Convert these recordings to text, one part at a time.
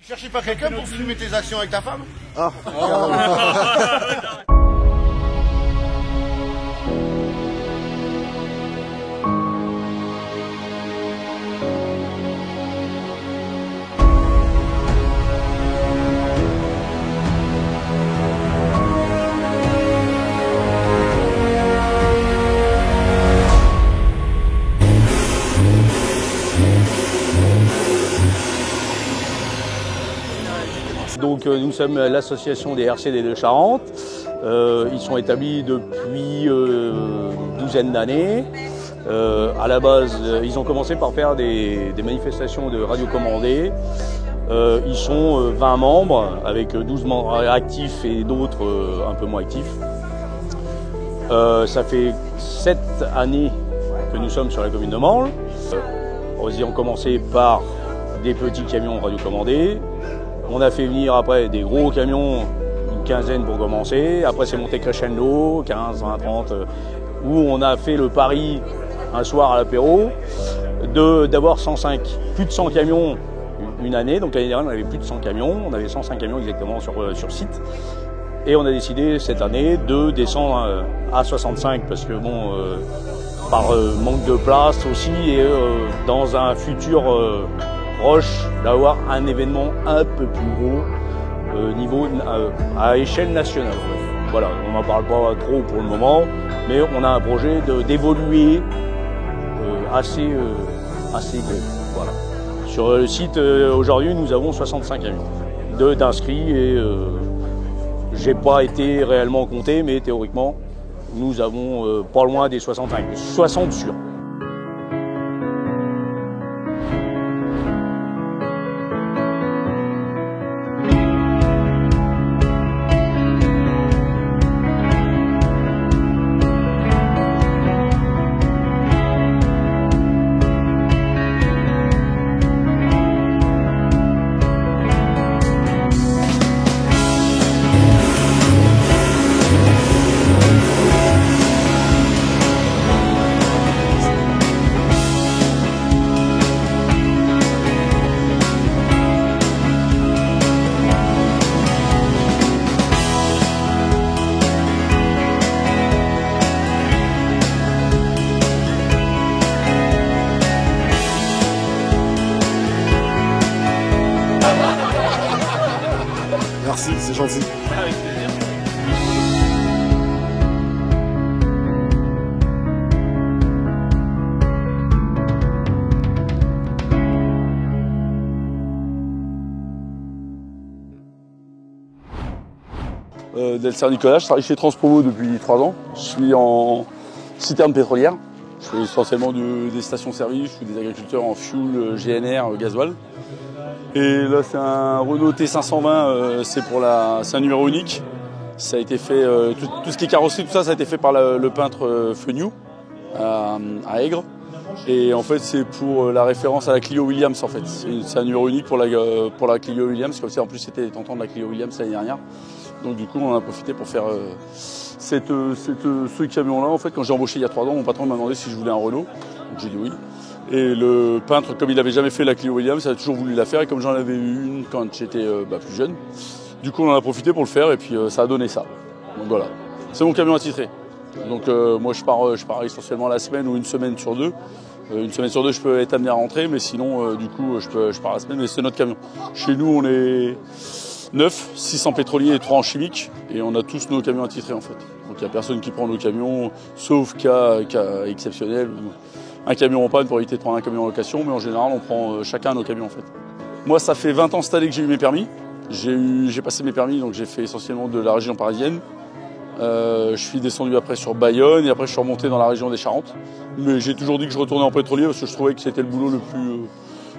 Tu cherchais pas quelqu'un pour filmer tes actions avec ta femme? Ah, Donc nous sommes l'association des RCD de Charente. Ils sont établis depuis une douzaine d'années. À la base, ils ont commencé par faire des manifestations de radiocommandées. Ils sont 20 membres, avec 12 membres actifs et d'autres un peu moins actifs. Ça fait 7 années que nous sommes sur la commune de Mansle. Ils ont commencé par des petits camions radiocommandés. On a fait venir après des gros camions, une quinzaine pour commencer. Après c'est monté crescendo, 15, 20, 30, où on a fait le pari un soir à l'apéro d'avoir plus de 100 camions une année. Donc l'année dernière on avait plus de 100 camions, on avait 105 camions exactement sur site. Et on a décidé cette année de descendre à 65 parce que bon, par manque de place aussi et dans un futur proche d'avoir un événement un peu plus gros à échelle nationale. Voilà, on n'en parle pas trop pour le moment, mais on a un projet d'évoluer assez gros. Voilà. Sur le site aujourd'hui, nous avons 65 camions d'inscrits et j'ai pas été réellement compté, mais théoriquement, nous avons pas loin des 65, 60 sûrs. merci, c'est gentil. Avec plaisir. Delcer Nicolas, je travaille chez Transpromo depuis 3 ans. Je suis en citerne pétrolière. Je fais essentiellement des stations-service, je suis des agriculteurs en fuel, GNR, gasoil. Et là c'est un Renault T520, c'est un numéro unique. Ça a été fait, tout ce qui est carrosserie, tout ça, ça a été fait par le peintre Feniou à Aigre. Et en fait c'est pour la référence à la Clio Williams en fait. C'est un numéro unique pour la Clio Williams, comme ça en plus c'était les tentants de la Clio Williams l'année dernière. Donc du coup on en a profité pour faire ce camion-là. En fait quand j'ai embauché il y a 3 ans, mon patron m'a demandé si je voulais un Renault. Donc j'ai dit oui. Et le peintre, comme il n'avait jamais fait la Clio Williams, il a toujours voulu la faire. Et comme j'en avais eu une quand j'étais plus jeune, du coup on en a profité pour le faire et puis ça a donné ça. Donc voilà, c'est mon camion attitré. Donc moi je pars essentiellement la semaine ou une semaine sur deux. Une semaine sur deux je peux être amené à rentrer, mais sinon du coup je pars la semaine, mais c'est notre camion. Chez nous on est 9, 600 pétroliers et 3 en chimique, et on a tous nos camions attitrés en fait. Donc il n'y a personne qui prend nos camions, sauf cas exceptionnel. Un camion en panne pour éviter de prendre un camion en location, mais en général on prend chacun nos camions en fait. Moi ça fait 20 ans cette année que j'ai eu mes permis. J'ai passé mes permis, donc j'ai fait essentiellement de la région parisienne. Je suis descendu après sur Bayonne et après je suis remonté dans la région des Charentes. Mais j'ai toujours dit que je retournais en pétrolier parce que je trouvais que c'était le boulot le plus...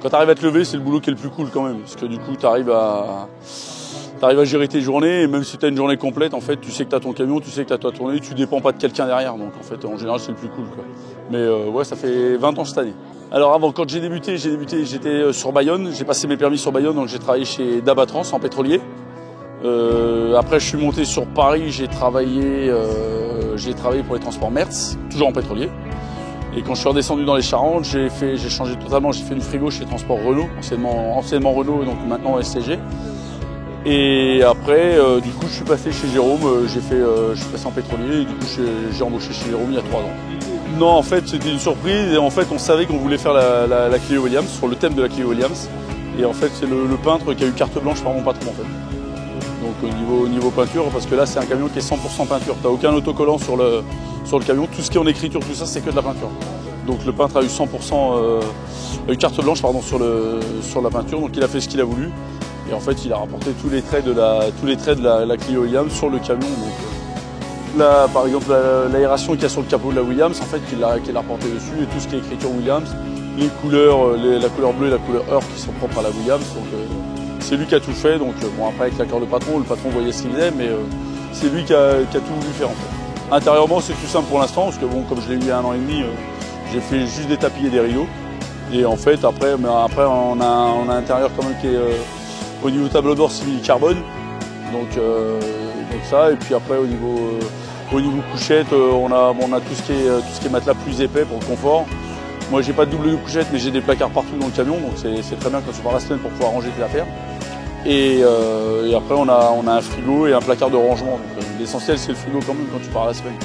Quand tu arrives à te lever, c'est le boulot qui est le plus cool quand même. Parce que du coup tu arrives à gérer tes journées, et même si tu as une journée complète, en fait, tu sais que tu as ton camion, tu sais que tu as toi tourné, tu dépends pas de quelqu'un derrière. Donc en fait, en général, c'est le plus cool, quoi. Mais ouais, ça fait 20 ans cette année. Alors avant, quand j'ai débuté, j'étais sur Bayonne. J'ai passé mes permis sur Bayonne, donc j'ai travaillé chez Dabatrans en pétrolier. Après, je suis monté sur Paris, j'ai travaillé pour les transports Merz, toujours en pétrolier. Et quand je suis redescendu dans les Charentes, j'ai changé totalement, j'ai fait du frigo chez Transport Renault, anciennement Renault, donc maintenant SCG. Et après, du coup, je suis passé chez Jérôme, je suis passé en pétrolier et du coup, j'ai embauché chez Jérôme il y a 3 ans. Non, en fait, c'était une surprise et en fait, on savait qu'on voulait faire la Clio Williams, sur le thème de la Clio Williams. Et en fait, c'est le peintre qui a eu carte blanche par mon patron, en fait. Donc au niveau peinture, parce que là, c'est un camion qui est 100% peinture. T'as aucun autocollant sur le camion, tout ce qui est en écriture, tout ça, c'est que de la peinture. Donc le peintre a eu 100%, a eu carte blanche pardon, sur la peinture, donc il a fait ce qu'il a voulu. Et en fait, il a rapporté tous les traits de la Clio Williams sur le camion. Donc, là, par exemple, l'aération qu'il y a sur le capot de la Williams, en fait, qu'il a rapporté dessus, et tout ce qui est écriture Williams, les couleurs, la couleur bleue et la couleur Earth qui sont propres à la Williams. Donc c'est lui qui a tout fait. Donc bon, après avec l'accord de patron, le patron voyait ce qu'il faisait, mais c'est lui qui a tout voulu faire en fait. Intérieurement, c'est tout simple pour l'instant, parce que bon, comme je l'ai eu il y a 1 an et demi, j'ai fait juste des tapis et des rideaux. Et en fait, après on a un intérieur quand même qui est au niveau tableau d'or simili carbone. Donc ça, et puis après au niveau couchette, on a tout ce qui est matelas plus épais pour le confort. Moi j'ai pas de double de couchette, mais j'ai des placards partout dans le camion, donc c'est très bien quand tu pars la semaine pour pouvoir ranger tes affaires. Et après on a un frigo et un placard de rangement. L'essentiel c'est le frigo quand même quand tu pars la semaine.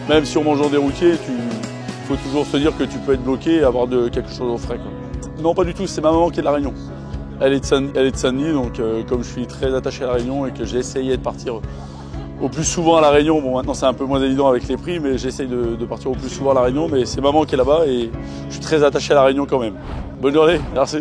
Même si on mange dans des routiers, il faut toujours se dire que tu peux être bloqué et avoir quelque chose au frais, quoi. Non, pas du tout, c'est ma maman qui est de La Réunion. Elle est de Saint-Denis, donc comme je suis très attaché à La Réunion et que j'ai essayé de partir au plus souvent à La Réunion, bon maintenant c'est un peu moins évident avec les prix, mais j'essaye de partir au plus souvent à La Réunion, mais c'est maman qui est là-bas et je suis très attaché à La Réunion quand même. Bonne journée, merci.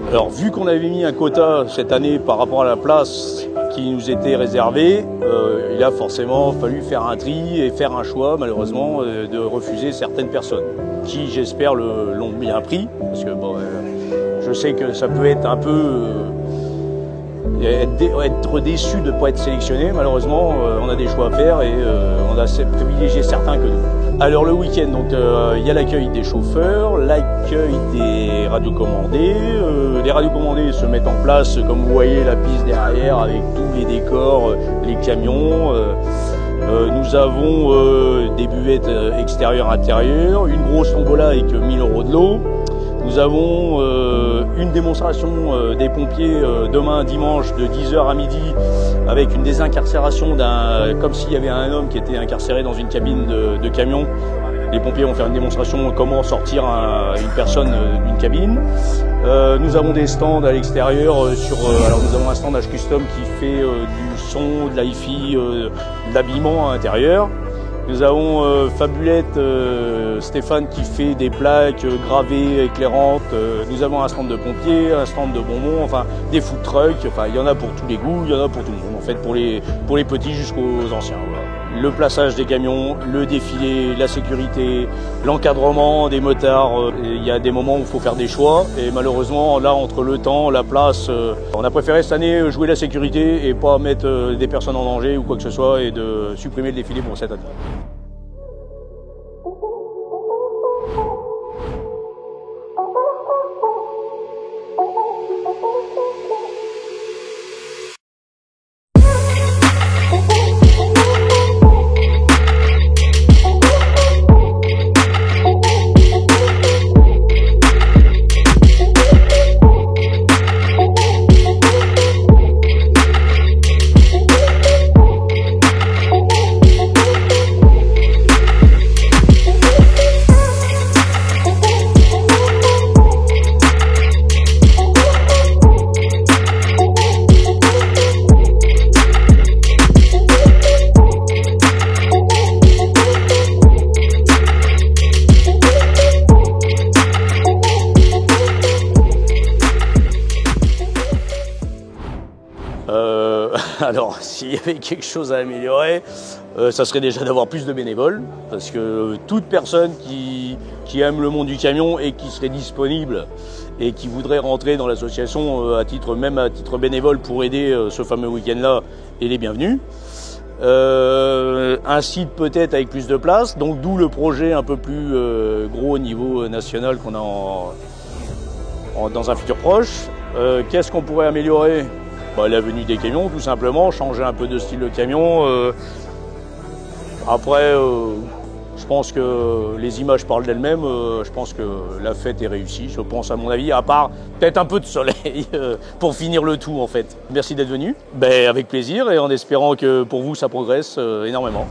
Alors, vu qu'on avait mis un quota cette année par rapport à la place qui nous était réservée, il a forcément fallu faire un tri et faire un choix, malheureusement, de refuser certaines personnes, qui, j'espère, l'ont bien pris, parce que bon, je sais que ça peut être un peu... être déçu de ne pas être sélectionné, malheureusement, on a des choix à faire et on a privilégié certains que nous. Alors le week-end, donc il y a l'accueil des chauffeurs, l'accueil des radiocommandés. Les radiocommandés se mettent en place, comme vous voyez, la piste derrière avec tous les décors, les camions. Nous avons des buvettes extérieures, intérieures, une grosse tombola avec 1000 € de lot. Nous avons une démonstration des pompiers demain dimanche de 10h à midi avec une désincarcération comme s'il y avait un homme qui était incarcéré dans une cabine de camion. Les pompiers vont faire une démonstration de comment sortir une personne d'une cabine. Nous avons des stands à l'extérieur alors nous avons un stand H Custom qui fait du son, de l'hi-fi, de l'habillement à l'intérieur. Nous avons Fabulette Stéphane qui fait des plaques gravées, éclairantes. Nous avons un stand de pompiers, un stand de bonbons, enfin des food trucks. Enfin, il y en a pour tous les goûts, il y en a pour tout le monde. En fait, pour les petits jusqu'aux anciens. Voilà. Le plaçage des camions, le défilé, la sécurité, l'encadrement des motards. Il y a des moments où il faut faire des choix. Et malheureusement, là, entre le temps, la place, on a préféré cette année jouer la sécurité et pas mettre des personnes en danger ou quoi que ce soit et de supprimer le défilé pour cette année. Alors, s'il y avait quelque chose à améliorer, ça serait déjà d'avoir plus de bénévoles, parce que toute personne qui aime le monde du camion et qui serait disponible et qui voudrait rentrer dans l'association à titre bénévole pour aider ce fameux week-end-là est les bienvenus. Un site peut-être avec plus de place, donc d'où le projet un peu plus gros au niveau national qu'on a dans un futur proche. Qu'est-ce qu'on pourrait améliorer? La venue des camions, tout simplement, changer un peu de style de camion. Après, je pense que les images parlent d'elles-mêmes. Je pense que la fête est réussie, je pense, à mon avis, à part peut-être un peu de soleil pour finir le tout, en fait. Merci d'être venu. Avec plaisir et en espérant que pour vous, ça progresse énormément.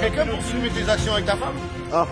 Quelqu'un pour filmer tes actions avec ta femme? Ah.